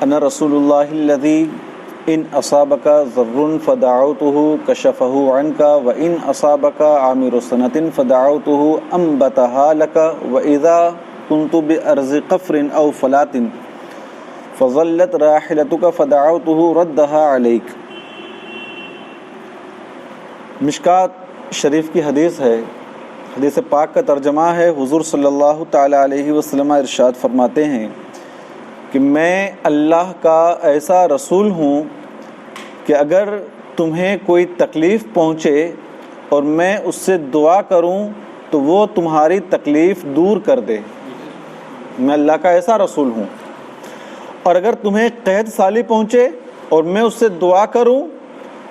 انا رسول اللہ الذی ان اصابک ضر فدعوته کشفہ عنک وان اصابک عامر سنۃ فدعوته انبتها لك واذا كنت بارض قفر او فلات فظلت راحلتك فدعوته ردها عليك۔ مشکات شریف کی حدیث ہے، حدیث پاک کا ترجمہ ہے۔ حضور صلی اللہ تعالی علیہ وسلم ارشاد فرماتے ہیں کہ میں اللہ کا ایسا رسول ہوں کہ اگر تمہیں کوئی تکلیف پہنچے اور میں اس سے دعا کروں تو وہ تمہاری تکلیف دور کر دے۔ میں اللہ کا ایسا رسول ہوں، اور اگر تمہیں قحط سالی پہنچے اور میں اس سے دعا کروں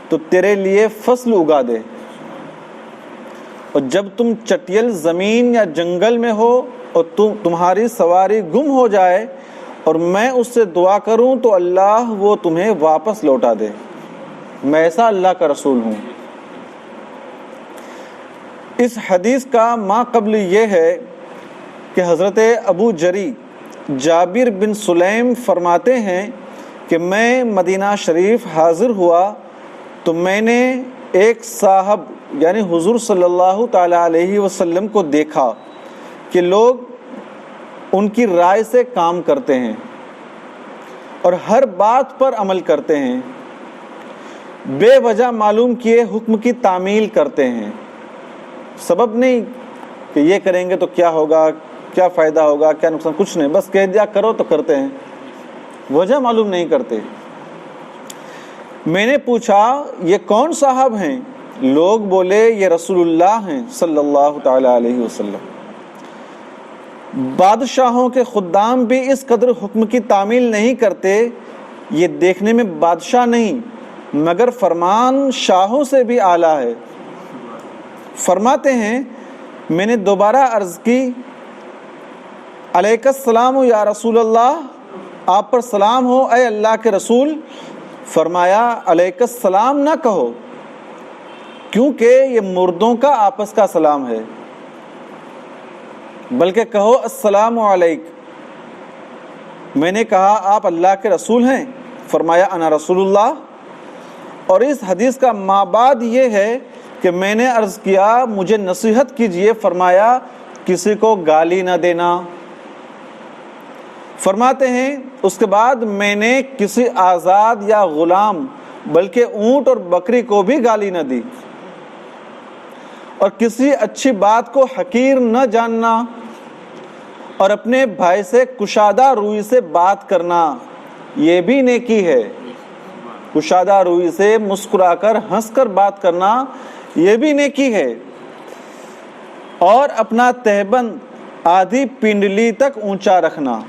تو تیرے لیے فصل اگا دے۔ اور جب تم چٹیل زمین یا جنگل میں ہو اور تمہاری سواری گم ہو جائے اور میں اس سے دعا کروں تو اللہ وہ تمہیں واپس لوٹا دے۔ میں ایسا اللہ کا رسول ہوں۔ اس حدیث کا ما قبل یہ ہے کہ حضرت ابو جری جابر بن سلیم فرماتے ہیں کہ میں مدینہ شریف حاضر ہوا تو میں نے ایک صاحب یعنی حضور صلی اللہ تعالی علیہ وسلم کو دیکھا کہ لوگ ان کی رائے سے کام کرتے ہیں اور ہر بات پر عمل کرتے ہیں، بے وجہ معلوم کیے حکم کی تعمیل کرتے ہیں، سبب نہیں کہ یہ کریں گے تو کیا ہوگا، کیا فائدہ ہوگا، کیا نقصان، کچھ نہیں، بس کہہ دیا کرو تو کرتے ہیں، وجہ معلوم نہیں کرتے۔ میں نے پوچھا یہ کون صاحب ہیں؟ لوگ بولے یہ رسول اللہ ہیں صلی اللہ تعالی علیہ وسلم۔ بادشاہوں کے خدام بھی اس قدر حکم کی تعمیل نہیں کرتے، یہ دیکھنے میں بادشاہ نہیں مگر فرمان شاہوں سے بھی اعلیٰ ہے۔ فرماتے ہیں میں نے دوبارہ عرض کی علیک السلام یا رسول اللہ، آپ پر سلام ہو اے اللہ کے رسول۔ فرمایا علیک السلام نہ کہو کیونکہ یہ مردوں کا آپس کا سلام ہے، بلکہ کہو السلام علیک۔ میں نے کہا آپ اللہ کے رسول ہیں؟ فرمایا انا رسول اللہ۔ اور اس حدیث کا مابعد یہ ہے کہ میں نے عرض کیا مجھے نصیحت کیجئے، فرمایا کسی کو گالی نہ دینا۔ فرماتے ہیں اس کے بعد میں نے کسی آزاد یا غلام بلکہ اونٹ اور بکری کو بھی گالی نہ دی، اور کسی اچھی بات کو حقیر نہ جاننا، اور اپنے بھائی سے کشادہ روی سے بات کرنا یہ بھی نیکی ہے۔ کشادہ روی سے مسکرا کر ہنس کر بات کرنا یہ بھی نیکی ہے، اور اپنا تہبند آدھی پنڈلی تک اونچا رکھنا،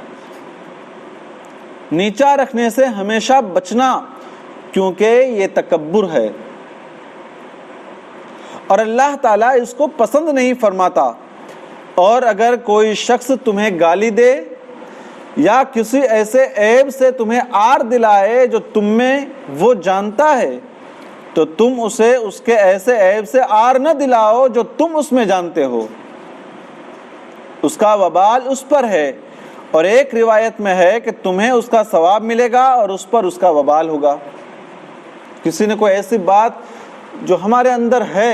نیچا رکھنے سے ہمیشہ بچنا کیونکہ یہ تکبر ہے اور اللہ تعالیٰ اس کو پسند نہیں فرماتا۔ اور اگر کوئی شخص تمہیں گالی دے یا کسی ایسے عیب سے تمہیں آر دلائے جو تم میں وہ جانتا ہے تو تم اسے اس کے ایسے عیب سے آر نہ دلاؤ جو تم اس میں جانتے ہو، اس کا وبال اس پر ہے، اور ایک روایت میں ہے کہ تمہیں اس کا ثواب ملے گا اور اس پر اس کا وبال ہوگا۔ کسی نے کوئی ایسی بات جو ہمارے اندر ہے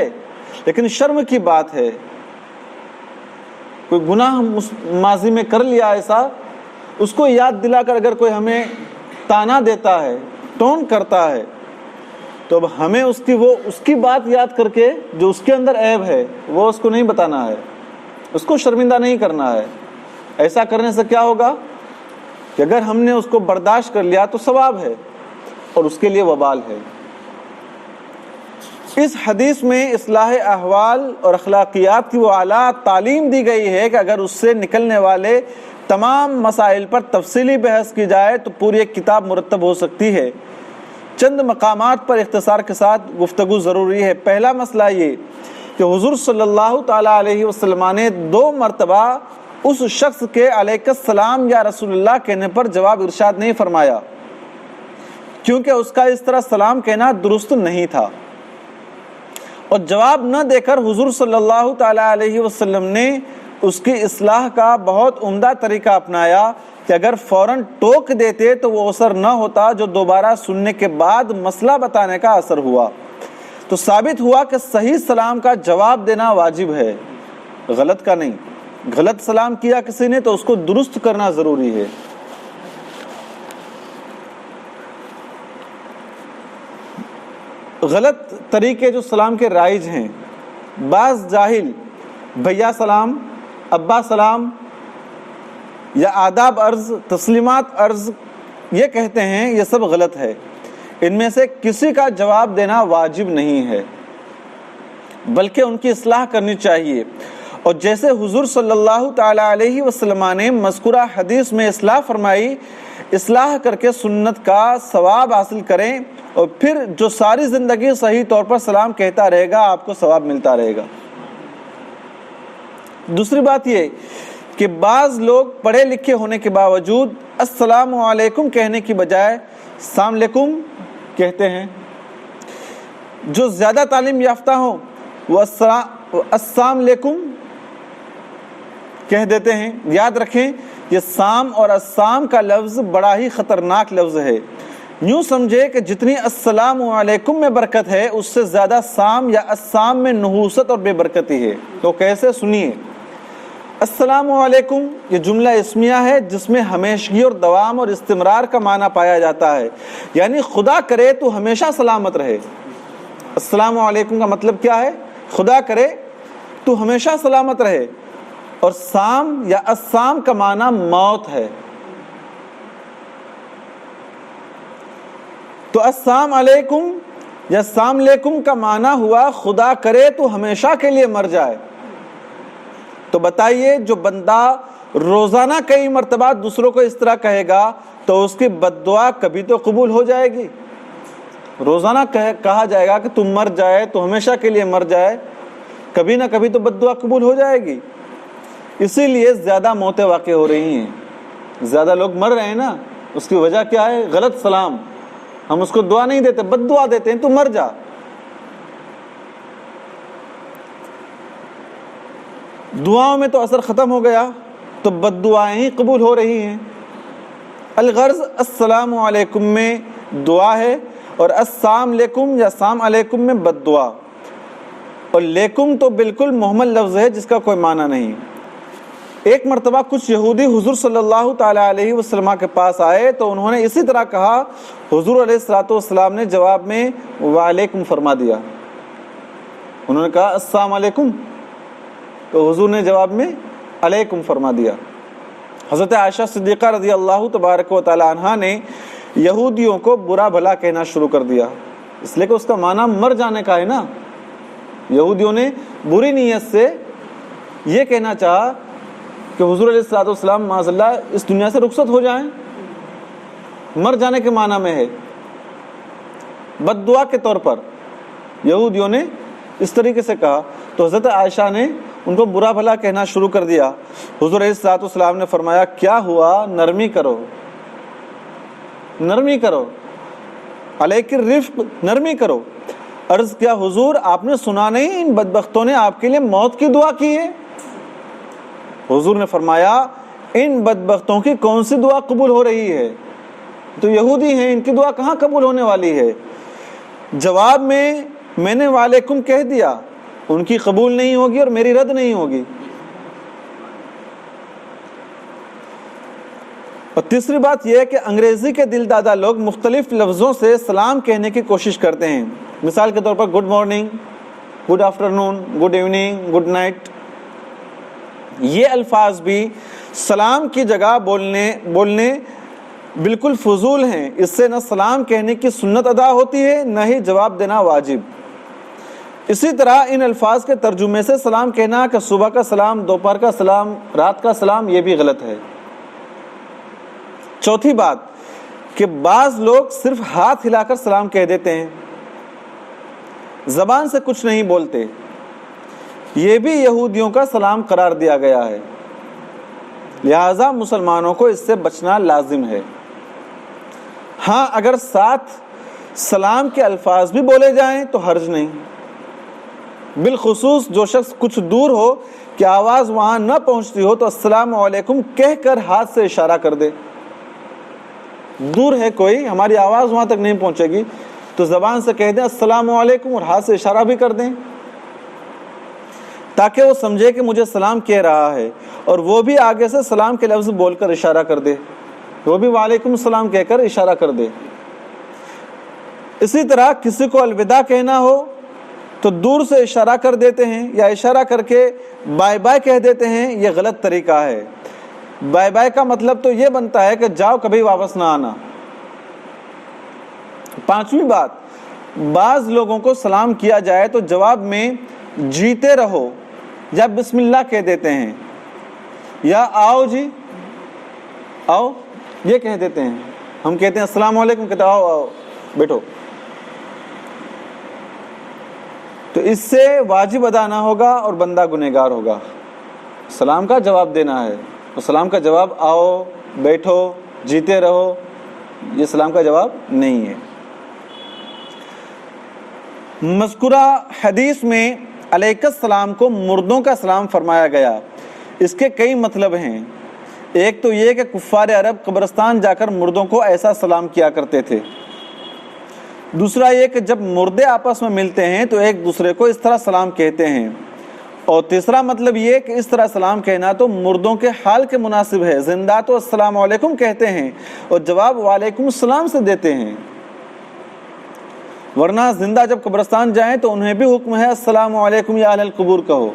لیکن شرم کی بات ہے، کوئی گناہ ماضی میں کر لیا ایسا، اس کو یاد دلا کر اگر کوئی ہمیں تانا دیتا ہے، ٹون کرتا ہے، تو اب ہمیں اس کی بات یاد کر کے جو اس کے اندر عیب ہے وہ اس کو نہیں بتانا ہے، اس کو شرمندہ نہیں کرنا ہے۔ ایسا کرنے سے کیا ہوگا کہ اگر ہم نے اس کو برداشت کر لیا تو ثواب ہے اور اس کے لیے وبال ہے۔ اس حدیث میں اصلاح احوال اور اخلاقیات کی وہ اعلیٰ تعلیم دی گئی ہے کہ اگر اس سے نکلنے والے تمام مسائل پر تفصیلی بحث کی جائے تو پوری ایک کتاب مرتب ہو سکتی ہے۔ چند مقامات پر اختصار کے ساتھ گفتگو ضروری ہے۔ پہلا مسئلہ یہ کہ حضور صلی اللہ تعالی علیہ وسلم نے 2 مرتبہ اس شخص کے علیک السلام یا رسول اللہ کہنے پر جواب ارشاد نہیں فرمایا، کیونکہ اس کا اس طرح سلام کہنا درست نہیں تھا، اور جواب نہ دے کر حضور صلی اللہ تعالی علیہ وسلم نے اس کی اصلاح کا بہت عمدہ طریقہ اپنایا کہ اگر فوراً ٹوک دیتے تو وہ اثر نہ ہوتا جو دوبارہ سننے کے بعد مسئلہ بتانے کا اثر ہوا۔ تو ثابت ہوا کہ صحیح سلام کا جواب دینا واجب ہے، غلط کا نہیں۔ غلط سلام کیا کسی نے تو اس کو درست کرنا ضروری ہے۔ غلط طریقے جو سلام کے رائج ہیں، بعض جاہل بھیا سلام، ابا سلام یا آداب عرض، تسلیمات عرض یہ کہتے ہیں، یہ سب غلط ہے۔ ان میں سے کسی کا جواب دینا واجب نہیں ہے، بلکہ ان کی اصلاح کرنی چاہیے۔ اور جیسے حضور صلی اللہ تعالی علیہ وسلم نے مذکورہ حدیث میں اصلاح فرمائی، اصلاح کر کے سنت کا ثواب حاصل کریں، اور پھر جو ساری زندگی صحیح طور پر سلام کہتا رہے گا آپ کو ثواب ملتا رہے گا۔ دوسری بات یہ کہ بعض لوگ پڑھے لکھے ہونے کے باوجود السلام علیکم کہنے کی بجائے السلام علیکم کہتے ہیں۔ جو زیادہ تعلیم یافتہ ہوں وہ السلام علیکم کہہ دیتے ہیں۔ یاد رکھیں یہ سام اور السلام کا لفظ بڑا ہی خطرناک لفظ ہے۔ یوں سمجھے کہ جتنی السلام علیکم میں برکت ہے اس سے زیادہ سام یا السلام میں نحوست اور بے برکتی ہے۔ تو کیسے؟ سنیے، السلام علیکم یہ جملہ اسمیہ ہے جس میں ہمیشگی اور دوام اور استمرار کا معنی پایا جاتا ہے، یعنی خدا کرے تو ہمیشہ سلامت رہے۔ السلام علیکم کا مطلب کیا ہے؟ خدا کرے تو ہمیشہ سلامت رہے۔ اور سام یا السلام کا معنی موت ہے۔ تو السلام علیکم یا السلام علیکم کا معنی ہوا خدا کرے تو ہمیشہ کے لیے مر جائے۔ تو بتائیے جو بندہ روزانہ کئی مرتبہ دوسروں کو اس طرح کہے گا تو اس کی بد دعا کبھی تو قبول ہو جائے گی؟ روزانہ کہا جائے گا کہ تم مر جائے تو ہمیشہ کے لیے مر جائے، کبھی نہ کبھی تو بد دعا قبول ہو جائے گی۔ اسی لیے زیادہ موتیں واقع ہو رہی ہیں، زیادہ لوگ مر رہے ہیں نا، اس کی وجہ کیا ہے؟ غلط سلام۔ ہم اس کو دعا نہیں دیتے، بد دعا دیتے ہیں، تو مر جا۔ دعاؤں میں تو اثر ختم ہو گیا تو بد دعائیں ہی قبول ہو رہی ہیں۔ الغرض السلام علیکم میں دعا ہے اور السلام علیکم یا السلام علیکم میں بد دعا، اور لیکم تو بالکل مہمل لفظ ہے جس کا کوئی معنی نہیں۔ ایک مرتبہ کچھ یہودی حضور صلی اللہ تعالی علیہ وسلم کے پاس آئے تو انہوں نے اسی طرح کہا، حضور علیہ السلام نے جواب میں وعلیکم فرما دیا۔ انہوں نے کہا السلام علیکم تو حضور نے جواب میں علیکم فرما دیا۔ حضرت عائشہ صدیقہ رضی اللہ تبارک و تعالی عنہا نے یہودیوں کو برا بھلا کہنا شروع کر دیا، اس لیے کہ اس کا معنی مر جانے کا ہے نا۔ یہودیوں نے بری نیت سے یہ کہنا چاہا کہ حضور علیہ السلام معاذ اللہ اس دنیا سے رخصت ہو جائیں، مر جانے کے معنی میں ہے، بد دعا کے طور پر یہودیوں نے اس طریقے سے کہا۔ تو حضرت عائشہ نے ان کو برا بھلا کہنا شروع کر دیا۔ حضور علیہ السلام نے فرمایا کیا ہوا، نرمی کرو، نرمی کرو، علیک الرفق، نرمی کرو۔ عرض کیا حضور آپ نے سنا نہیں ان بدبختوں نے آپ کے لیے موت کی دعا کی ہے؟ حضور نے فرمایا ان بدبختوں کی کون سی دعا قبول ہو رہی ہے؟ تو یہودی ہیں، ان کی دعا کہاں قبول ہونے والی ہے؟ جواب میں نے وعلیکم کہہ دیا، ان کی قبول نہیں ہوگی اور میری رد نہیں ہوگی۔ اور تیسری بات یہ ہے کہ انگریزی کے دل دادا لوگ مختلف لفظوں سے سلام کہنے کی کوشش کرتے ہیں۔ مثال کے طور پر good morning, good afternoon, good evening, good night, یہ الفاظ بھی سلام کی جگہ بولنے بالکل فضول ہیں۔ اس سے نہ سلام کہنے کی سنت ادا ہوتی ہے نہ ہی جواب دینا واجب۔ اسی طرح ان الفاظ کے ترجمے سے سلام کہنا کہ صبح کا سلام، دوپہر کا سلام، رات کا سلام، یہ بھی غلط ہے۔ چوتھی بات کہ بعض لوگ صرف ہاتھ ہلا کر سلام کہہ دیتے ہیں، زبان سے کچھ نہیں بولتے، یہ بھی یہودیوں کا سلام قرار دیا گیا ہے، لہذا مسلمانوں کو اس سے بچنا لازم ہے۔ ہاں اگر ساتھ سلام کے الفاظ بھی بولے جائیں تو حرج نہیں، بالخصوص جو شخص کچھ دور ہو کہ آواز وہاں نہ پہنچتی ہو تو السلام علیکم کہہ کر ہاتھ سے اشارہ کر دے. دور ہے کوئی، ہماری آواز وہاں تک نہیں پہنچے گی تو زبان سے کہہ دیں السلام علیکم اور ہاتھ سے اشارہ بھی کر دیں، تاکہ وہ سمجھے کہ مجھے سلام کہہ رہا ہے، اور وہ بھی آگے سے سلام کے لفظ بول کر اشارہ کر دے، وہ بھی وعلیکم السلام کہہ کر اشارہ کر دے. اسی طرح کسی کو الوداع کہنا ہو تو دور سے اشارہ کر دیتے ہیں یا اشارہ کر کے بائے بائے کہہ دیتے ہیں. یہ غلط طریقہ ہے. بائے بائے کا مطلب تو یہ بنتا ہے کہ جاؤ کبھی واپس نہ آنا. پانچویں بات، بعض لوگوں کو سلام کیا جائے تو جواب میں جیتے رہو یا بسم اللہ کہہ دیتے ہیں، یا آؤ جی آؤ یہ کہہ دیتے ہیں. ہم کہتے ہیں السلام علیکم، کہتے ہیں آؤ آؤ بیٹھو. تو اس سے واجب ادا نہ ہوگا اور بندہ گنہگار ہوگا. سلام کا جواب دینا ہے، اور سلام کا جواب آؤ بیٹھو جیتے رہو، یہ سلام کا جواب نہیں ہے. مذکورہ حدیث میں علیک السلام کو مردوں کا سلام فرمایا گیا. اس کے کئی مطلب ہیں. ایک تو یہ کہ کفار عرب قبرستان جا کر مردوں کو ایسا سلام کیا کرتے تھے. دوسرا یہ کہ جب مردے آپس میں ملتے ہیں تو ایک دوسرے کو اس طرح سلام کہتے ہیں. اور تیسرا مطلب یہ کہ اس طرح سلام کہنا تو مردوں کے حال کے مناسب ہے. زندہ تو السلام علیکم کہتے ہیں اور جواب وعلیکم السلام سے دیتے ہیں، ورنہ زندہ جب قبرستان جائیں تو انہیں بھی حکم ہے السلام علیکم یا اہل القبور کہو.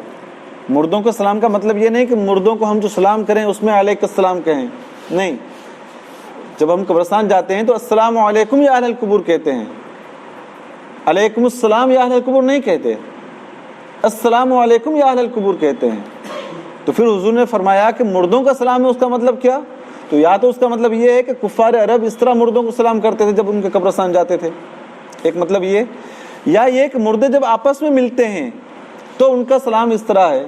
مردوں کے سلام کا مطلب یہ نہیں کہ مردوں کو ہم جو سلام کریں اس میں علیک السلام کہیں، نہیں. جب ہم قبرستان جاتے ہیں تو السلام علیکم یا اہل القبور کہتے ہیں، علیکم السلام یا اہل القبور نہیں کہتے، السلام علیکم یا اہل القبور کہتے ہیں. تو پھر حضور نے فرمایا کہ مردوں کا سلام ہے، اس کا مطلب کیا؟ تو یا تو اس کا مطلب یہ ہے کہ کفار عرب اس طرح مردوں کو سلام کرتے تھے جب ان کے قبرستان جاتے تھے، ایک مطلب یہ، یا یہ کہ مردے جب آپس میں ملتے ہیں تو ان کا سلام اس طرح ہے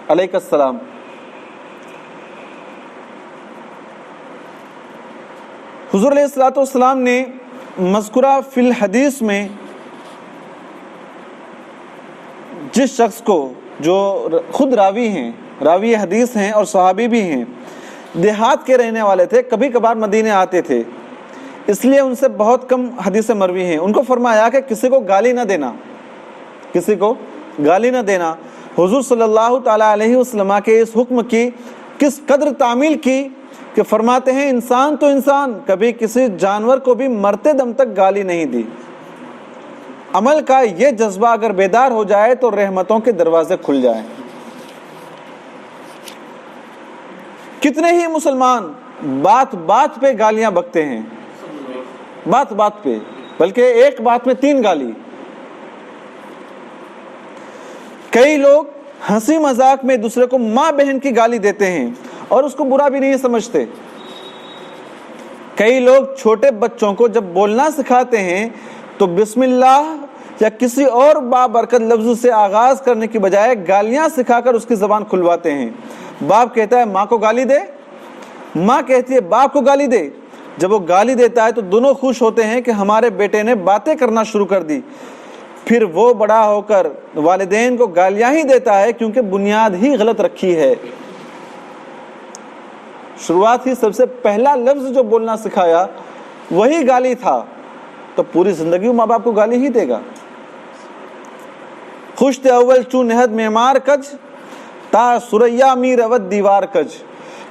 علیک السلام. حضور علیہ الصلوۃ والسلام نے مذکورہ فی الحدیث میں جس شخص کو، جو خود راوی ہیں، راوی حدیث ہیں اور صحابی بھی ہیں، دیہات کے رہنے والے تھے، کبھی کبھار مدینے آتے تھے، اس لیے ان سے بہت کم حدیثیں مروی ہیں، ان کو فرمایا کہ کسی کو گالی نہ دینا، کسی کو گالی نہ دینا. حضور صلی اللہ تعالیٰ علیہ وسلم کے اس حکم کی کس قدر تعمیل کی کہ فرماتے ہیں انسان تو انسان، کبھی کسی جانور کو بھی مرتے دم تک گالی نہیں دی. عمل کا یہ جذبہ اگر بیدار ہو جائے تو رحمتوں کے دروازے کھل جائیں. کتنے ہی مسلمان بات بات پہ گالیاں بکتے ہیں، بات بات پہ، بلکہ ایک بات میں 3 گالی. کئی لوگ ہنسی مذاق میں دوسرے کو ماں بہن کی گالی دیتے ہیں اور اس کو برا بھی نہیں سمجھتے. کئی لوگ چھوٹے بچوں کو جب بولنا سکھاتے ہیں تو بسم اللہ یا کسی اور بابرکت لفظ سے آغاز کرنے کی بجائے گالیاں سکھا کر اس کی زبان کھلواتے ہیں. باپ کہتا ہے ماں کو گالی دے، ماں کہتی ہے باپ کو گالی دے. جب وہ گالی دیتا ہے تو دونوں خوش ہوتے ہیں کہ ہمارے بیٹے نے باتیں کرنا شروع کر دی. پھر وہ بڑا ہو کر والدین کو گالیاں ہی دیتا ہے کیونکہ بنیاد ہی غلط رکھی ہے. شروعات ہی سب سے پہلا لفظ جو بولنا سکھایا وہی گالی تھا، تو پوری زندگی وہ ماں باپ کو گالی ہی دے گا. خوشت اول چون نہد معمار کج تا سریا می رود دیوار کج،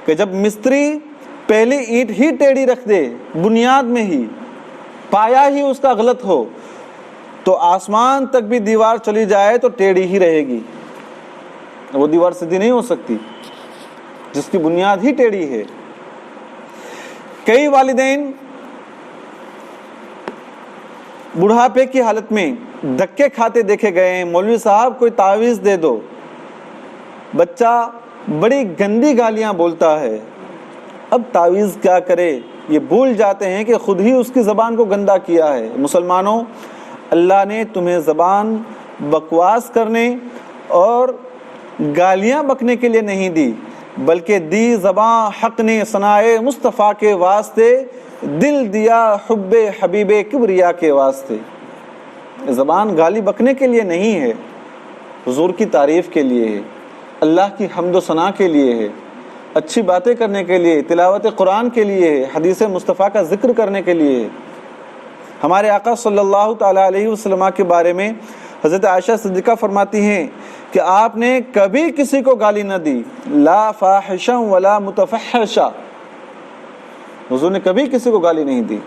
کہ جب مستری پہلی اینٹ ہی ٹیڑھی رکھ دے، بنیاد میں ہی پایا ہی اس کا غلط ہو، تو آسمان تک بھی دیوار چلی جائے تو ٹیڑھی ہی رہے گی. وہ دیوار سیدھی نہیں ہو سکتی جس کی بنیاد ہی ٹیڑھی ہے. کئی والدین بڑھاپے کی حالت میں دھکے کھاتے دیکھے گئے ہیں، مولوی صاحب کوئی تعویذ دے دو. بچہ بڑی گندی گالیاں بولتا ہے، اب تعویذ کیا کرے، یہ بھول جاتے ہیں کہ خود ہی اس کی زبان کو گندا کیا ہے. مسلمانوں، اللہ نے تمہیں زبان بکواس کرنے اور گالیاں بکنے کے لیے نہیں دی، بلکہ دی زبان حق نے ثنائے مصطفیٰ کے واسطے، دل دیا حب حبیب کبریا کے واسطے. زبان گالی بکنے کے لیے نہیں ہے، حضور کی تعریف کے لیے ہے، اللہ کی حمد و ثنا کے لیے ہے، اچھی باتیں کرنے کے لیے، تلاوت قرآن کے لیے ہے، حدیث مصطفیٰ کا ذکر کرنے کے لیے ہے۔ ہمارے آقا صلی اللہ تعالیٰ علیہ وسلم کے بارے میں حضرت عائشہ صدیقہ فرماتی ہیں کہ آپ نے کبھی کسی کو گالی نہ دی، لا فاحشا ولا متفحشا، حضور نے کبھی کسی کو گالی نہیں دی۔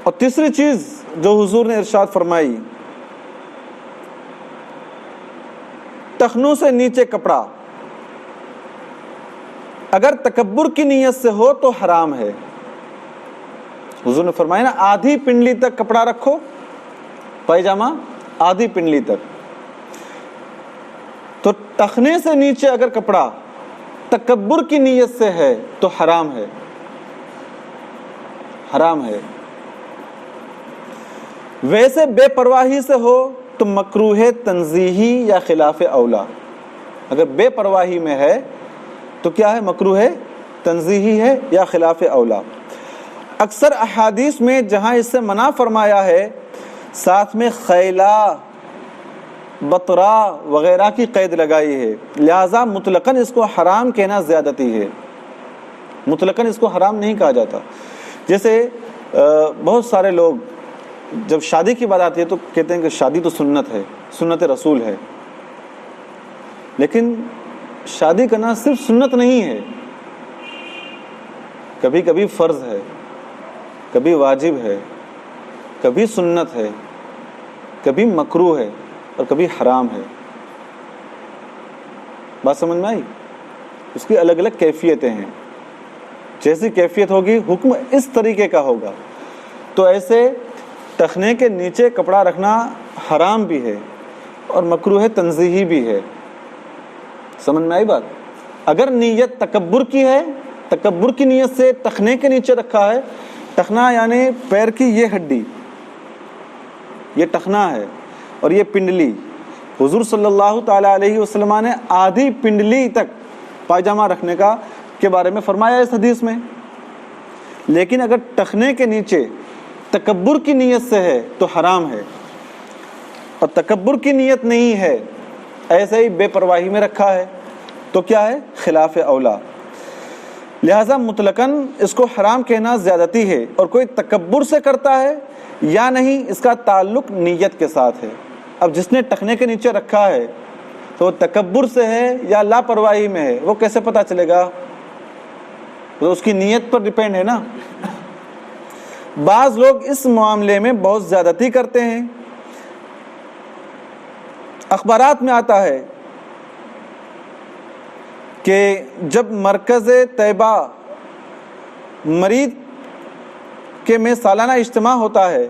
اور تیسری چیز جو حضور نے ارشاد فرمائی، ٹخنوں سے نیچے کپڑا اگر تکبر کی نیت سے ہو تو حرام ہے۔ حضور نے فرمایا نا آدھی پنڈلی تک کپڑا رکھو، پائجامہ آدھی پنڈلی تک، تو ٹخنے سے نیچے اگر کپڑا تکبر کی نیت سے ہے تو حرام ہے، حرام ہے۔ ویسے بے پرواہی سے ہو تو مکروہ تنزیہی یا خلاف اولا، اگر بے پرواہی میں ہے تو کیا ہے؟ مکروہ تنزیہی ہے یا خلاف اولا۔ اکثر احادیث میں جہاں اس سے منع فرمایا ہے ساتھ میں خیلا، بطرا وغیرہ کی قید لگائی ہے، لہذا مطلقاً اس کو حرام کہنا زیادتی ہے، مطلقاً اس کو حرام نہیں کہا جاتا۔ جیسے بہت سارے لوگ جب شادی کی بات آتی ہے تو کہتے ہیں کہ شادی تو سنت ہے، سنت رسول ہے، لیکن شادی کرنا صرف سنت نہیں ہے، کبھی کبھی فرض ہے، کبھی واجب ہے، کبھی سنت ہے، کبھی مکروہ ہے اور کبھی حرام ہے۔ بات سمجھ میں آئی؟ اس کی الگ الگ کیفیتیں ہیں، جیسی کیفیت ہوگی حکم اس طریقے کا ہوگا۔ تو ایسے ٹخنے کے نیچے کپڑا رکھنا حرام بھی ہے اور مکروہ تنزیہی بھی ہے۔ سمجھ میں آئی بات؟ اگر نیت تکبر کی ہے، تکبر کی نیت سے ٹخنے کے نیچے رکھا ہے، ٹخنا یعنی پیر کی یہ ہڈی، یہ ٹخنا ہے، اور یہ پنڈلی، حضور صلی اللہ تعالیٰ علیہ وسلم نے آدھی پنڈلی تک پائجامہ رکھنے کا کے بارے میں فرمایا اس حدیث میں۔ لیکن اگر ٹخنے کے نیچے تکبر کی نیت سے ہے تو حرام ہے، اور تکبر کی نیت نہیں ہے، ایسے ہی بے پرواہی میں رکھا ہے تو کیا ہے؟ خلاف اولا۔ لہذا مطلقاً اس کو حرام کہنا زیادتی ہے، اور کوئی تکبر سے کرتا ہے یا نہیں اس کا تعلق نیت کے ساتھ ہے۔ اب جس نے ٹخنے کے نیچے رکھا ہے تو وہ تکبر سے ہے یا لاپرواہی میں ہے، وہ کیسے پتا چلے گا؟ تو اس کی نیت پر ڈیپینڈ ہے نا۔ بعض لوگ اس معاملے میں بہت زیادتی کرتے ہیں۔ اخبارات میں آتا ہے کہ جب مرکز طیبہ مرید کے میں سالانہ اجتماع ہوتا ہے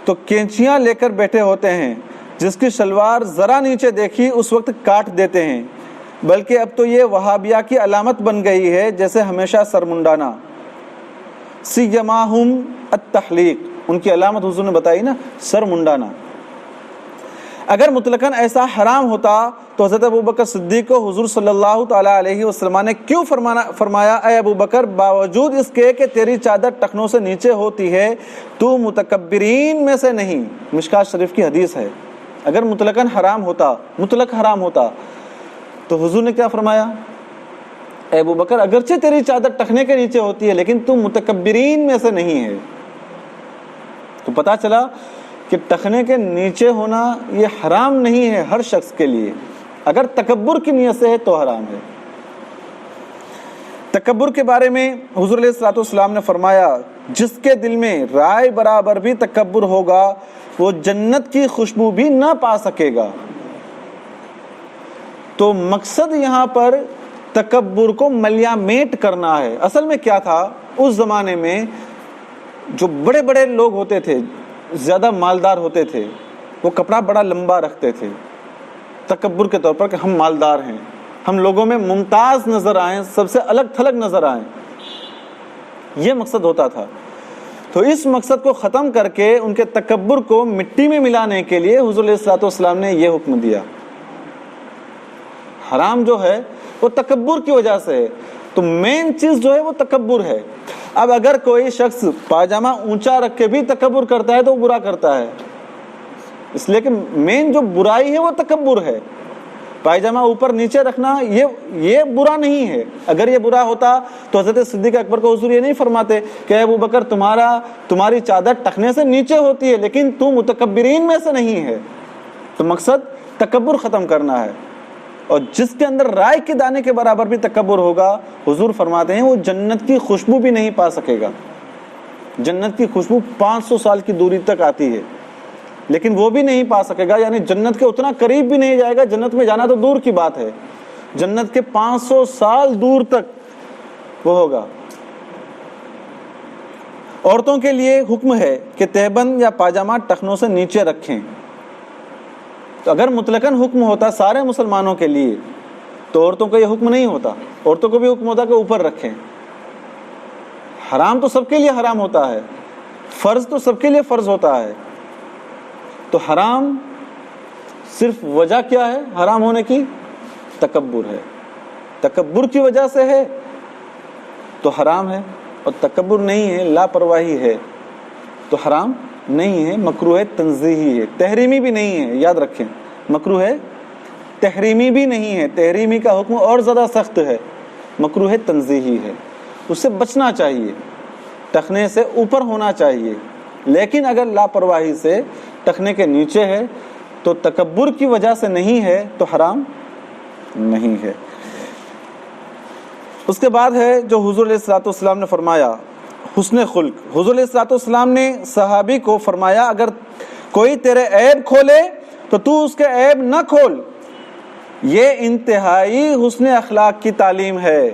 تو کینچیاں لے کر بیٹھے ہوتے ہیں، جس کی شلوار ذرا نیچے دیکھی اس وقت کاٹ دیتے ہیں، بلکہ اب تو یہ وہابیہ کی علامت بن گئی ہے، جیسے ہمیشہ سر منڈانا، سیماہم التحلیق، ان کی علامت حضور نے بتائی نا، سر منڈانا۔ اگر مطلقاً ایسا حرام ہوتا تو حضرت ابوبکر صدیق کو حضور صلی اللہ تعالیٰ علیہ وسلم نے کیوں فرمایا اے ابوبکر، باوجود اس کے کہ تیری چادر ٹخنوں سے نیچے ہوتی ہے تو متکبرین میں سے نہیں۔ مشکات شریف کی حدیث ہے۔ اگر مطلقاً حرام ہوتا، مطلق حرام ہوتا، تو حضور نے کیا فرمایا؟ اے ابوبکر اگرچہ تیری چادر ٹخنے کے نیچے ہوتی ہے لیکن تو متکبرین میں سے نہیں ہے۔ تو پتا چلا کہ ٹخنے کے نیچے ہونا یہ حرام نہیں ہے ہر شخص کے لیے، اگر تکبر کی نیت سے ہے تو حرام ہے۔ تکبر کے بارے میں حضور علیہ الصلوۃ والسلام نے فرمایا جس کے دل میں رائے برابر بھی تکبر ہوگا وہ جنت کی خوشبو بھی نہ پا سکے گا۔ تو مقصد یہاں پر تکبر کو ملیامیٹ کرنا ہے۔ اصل میں کیا تھا، اس زمانے میں جو بڑے بڑے لوگ ہوتے تھے، زیادہ مالدار ہوتے تھے، وہ کپڑا بڑا لمبا رکھتے تھے تکبر کے طور پر کہ ہم مالدار ہیں، ہم لوگوں میں ممتاز نظر آئیں، سب سے الگ تھلگ نظر آئیں، یہ مقصد ہوتا تھا۔ تو اس مقصد کو ختم کر کے ان کے تکبر کو مٹی میں ملانے کے لیے حضور علیہ الصلوۃ والسلام نے یہ حکم دیا۔ حرام جو ہے وہ تکبر کی وجہ سے ہے، تو مین چیز جو ہے وہ تکبر ہے۔ اب اگر کوئی شخص پاجامہ اونچا رکھ کے بھی تکبر کرتا ہے تو وہ برا کرتا ہے، اس لیے کہ مین جو برائی ہے وہ تکبر ہے. پائجامہ اوپر نیچے رکھنا یہ برا نہیں ہے. اگر یہ برا ہوتا تو حضرت صدیق اکبر کو حضور یہ نہیں فرماتے کہ ابو بکر تمہاری چادر ٹخنے سے نیچے ہوتی ہے لیکن تو متکبرین میں سے نہیں ہے. تو مقصد تکبر ختم کرنا ہے. اور جس کے اندر رائے کے دانے کے برابر بھی تکبر ہوگا، حضور فرماتے ہیں وہ جنت کی خوشبو بھی نہیں پا سکے گا. جنت کی خوشبو 500 سال کی دوری تک آتی ہے لیکن وہ بھی نہیں پا سکے گا، یعنی جنت کے اتنا قریب بھی نہیں جائے گا. جنت میں جانا تو دور کی بات ہے، جنت کے 500 سال دور تک وہ ہوگا. عورتوں کے لیے حکم ہے کہ تہبند یا پاجامہ ٹخنوں سے نیچے رکھیں. تو اگر مطلقاً حکم ہوتا سارے مسلمانوں کے لیے تو عورتوں کا یہ حکم نہیں ہوتا. عورتوں کو بھی حکم ہوتا کہ اوپر رکھیں. حرام تو سب کے لیے حرام ہوتا ہے، فرض تو سب کے لیے فرض ہوتا ہے. تو حرام صرف وجہ کیا ہے حرام ہونے کی؟ تکبر ہے. تکبر کی وجہ سے ہے تو حرام ہے، اور تکبر نہیں ہے لاپرواہی ہے تو حرام نہیں ہے. مکروہ تنزیہی ہے، تحریمی بھی نہیں ہے. یاد رکھیں مکروہ تحریمی بھی نہیں ہے. تحریمی کا حکم اور زیادہ سخت ہے، مکروہ تنزیہی ہے. اس سے بچنا چاہیے، ٹخنے سے اوپر ہونا چاہیے. لیکن اگر لاپرواہی سے ٹخنے کے نیچے ہے تو تکبر کی وجہ سے نہیں ہے تو حرام نہیں ہے. اس کے بعد ہے جو حضور علیہ الصلوۃ والسلام نے فرمایا حسن خلق. حضور علیہ الصلوۃ والسلام نے صحابی کو فرمایا اگر کوئی تیرے عیب کھولے تو تو اس کے عیب نہ کھول. یہ انتہائی حسن اخلاق کی تعلیم ہے.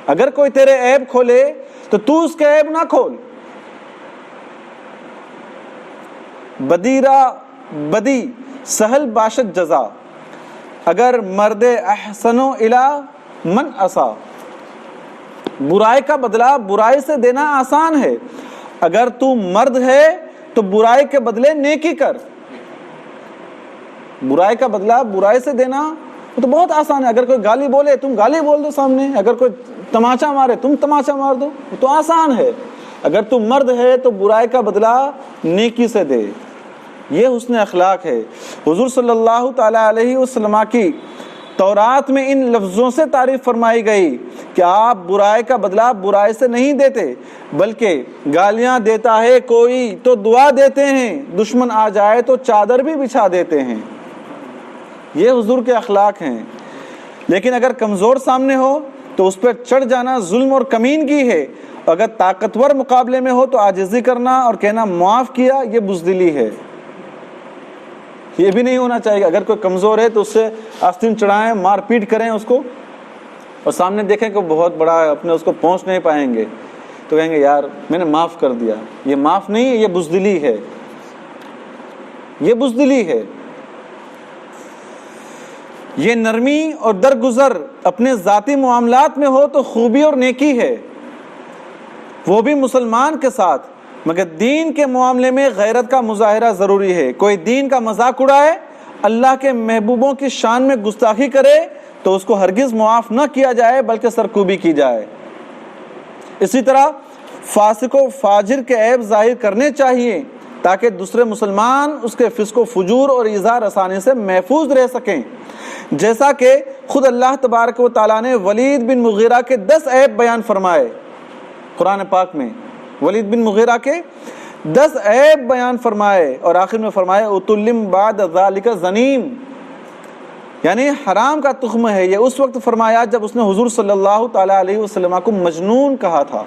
اگر کوئی تیرے عیب کھولے تو اس کے عیب نہ کھول. بدیرہ بدی سہل باشد جزا، اگر مرد احسنو الی من اسا. برائی کا بدلہ برائی سے دینا آسان ہے. اگر تو مرد ہے تو برائی کے بدلے نیکی کر. برائی کا بدلہ برائی سے دینا وہ تو بہت آسان ہے. اگر کوئی گالی بولے تم گالی بول دو سامنے، اگر کوئی تماچا مارے تم تماچا مار دو، وہ تو آسان ہے. اگر تو مرد ہے تو برائی کا بدلہ نیکی سے دے. یہ حسن اخلاق ہے. حضور صلی اللہ تعالی علیہ وسلم کی تورات میں ان لفظوں سے تعریف فرمائی گئی کہ آپ برائی کا بدلہ برائی سے نہیں دیتے بلکہ گالیاں دیتا ہے کوئی تو دعا دیتے ہیں، دشمن آ جائے تو چادر بھی بچھا دیتے ہیں. یہ حضور کے اخلاق ہیں. لیکن اگر کمزور سامنے ہو تو اس پر چڑھ جانا ظلم اور کمینگی ہے. اگر طاقتور مقابلے میں ہو تو عاجزی کرنا اور کہنا معاف کیا، یہ بزدلی ہے. یہ بھی نہیں ہونا چاہیے. اگر کوئی کمزور ہے تو اس سے آستین چڑھائیں، مار پیٹ کریں اس کو، اور سامنے دیکھیں کہ بہت بڑا ہے، اپنے اس کو پہنچ نہیں پائیں گے تو کہیں گے یار میں نے معاف کر دیا. یہ معاف نہیں ہے، یہ بزدلی ہے. یہ بزدلی ہے. یہ نرمی اور درگزر اپنے ذاتی معاملات میں ہو تو خوبی اور نیکی ہے، وہ بھی مسلمان کے ساتھ. مگر دین کے معاملے میں غیرت کا مظاہرہ ضروری ہے. کوئی دین کا مذاق اڑائے، اللہ کے محبوبوں کی شان میں گستاخی کرے تو اس کو ہرگز معاف نہ کیا جائے بلکہ سرکوبی کی جائے. اسی طرح فاسق و فاجر کے عیب ظاہر کرنے چاہیے تاکہ دوسرے مسلمان اس کے فسق و فجور اور ایذا رسانی سے محفوظ رہ سکیں. جیسا کہ خود اللہ تبارک و تعالیٰ نے ولید بن مغیرہ کے 10 عیب بیان فرمائے قرآن پاک میں. ولید بن مغیرہ کے 10 عیب بیان فرمائے اور آخر میں فرمائے اتلم بعد ذالک زنیم، یعنی حرام کا تخم ہے. یہ اس وقت فرمایا جب اس نے حضور صلی اللہ تعالی علیہ وسلم کو مجنون کہا تھا.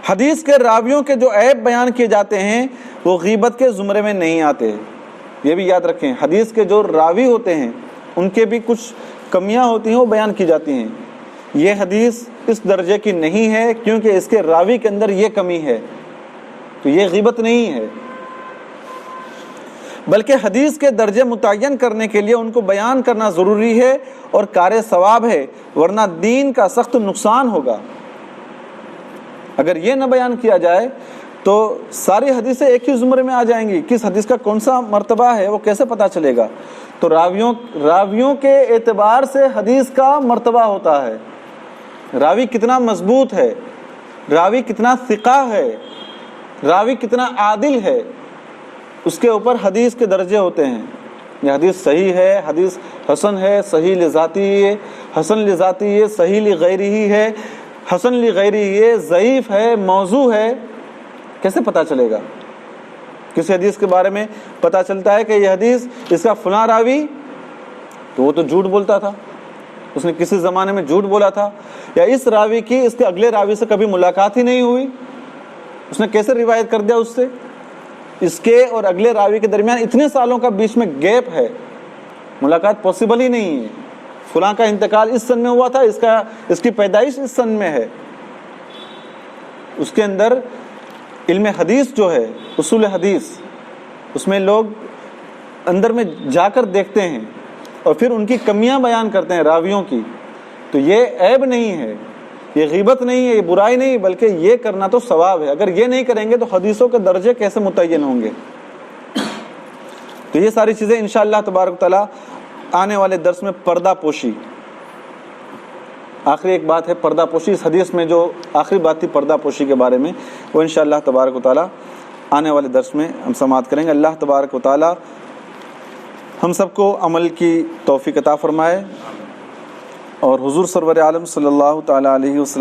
حدیث کے راویوں کے جو عیب بیان کیے جاتے ہیں وہ غیبت کے زمرے میں نہیں آتے. یہ بھی یاد رکھیں. حدیث کے جو راوی ہوتے ہیں ان کے بھی کچھ کمیاں ہوتی ہیں، وہ بیان کی جاتی ہیں. یہ حدیث اس درجے کی نہیں ہے کیونکہ اس کے راوی کے اندر یہ کمی ہے، تو یہ غیبت نہیں ہے. بلکہ حدیث کے درجے متعین کرنے کے لیے ان کو بیان کرنا ضروری ہے اور کار ثواب ہے، ورنہ دین کا سخت نقصان ہوگا. اگر یہ نہ بیان کیا جائے تو ساری حدیثیں ایک ہی زمرے میں آ جائیں گی. کس حدیث کا کون سا مرتبہ ہے وہ کیسے پتہ چلے گا؟ تو راویوں کے اعتبار سے حدیث کا مرتبہ ہوتا ہے. راوی کتنا مضبوط ہے، راوی کتنا ثقہ ہے، راوی کتنا عادل ہے، اس کے اوپر حدیث کے درجے ہوتے ہیں. یہ حدیث صحیح ہے، حدیث حسن ہے، صحیح لذاتی ہے، حسن لذاتی ہے، صحیح لغیری ہی ہے، حسن لغیری ہے، ضعیف ہے، موضوع ہے. کیسے پتہ چلے گا؟ کسی حدیث کے بارے میں پتہ چلتا ہے کہ یہ حدیث اس کا فلاں راوی تو وہ تو جھوٹ بولتا تھا، اس نے کسی زمانے میں جھوٹ بولا تھا، یا اس راوی کی اس کے اگلے راوی سے کبھی ملاقات ہی نہیں ہوئی، اس نے کیسے روایت کر دیا اس سے؟ اس کے اور اگلے راوی کے درمیان اتنے سالوں کا بیچ میں گیپ ہے، ملاقات پاسبل ہی نہیں ہے. فلاں کا انتقال اس سن میں ہوا تھا، اس کی پیدائش اس سن میں ہے. اس کے اندر علم حدیث جو ہے، اصول حدیث، اس میں لوگ اندر میں جا کر دیکھتے ہیں اور پھر ان کی کمیاں بیان کرتے ہیں راویوں کی. تو یہ عیب نہیں ہے، یہ غیبت نہیں ہے، یہ برائی نہیں، بلکہ یہ کرنا تو ثواب ہے. اگر یہ نہیں کریں گے تو حدیثوں کے درجے کیسے متعین ہوں گے؟ تو یہ ساری چیزیں انشاءاللہ تبارک تعالیٰ آنے والے درس میں پردہ پوشی. آخری ایک بات ہے پردہ پوشی. اس حدیث میں جو آخری بات تھی پردہ پوشی کے بارے میں، وہ انشاءاللہ تبارک و تعالیٰ آنے والے درس میں ہم سماعت کریں گے. اللہ تبارک و تعالیٰ ہم سب کو عمل کی توفیق عطا فرمائے اور حضور سرور عالم صلی اللہ تعالیٰ علیہ وسلم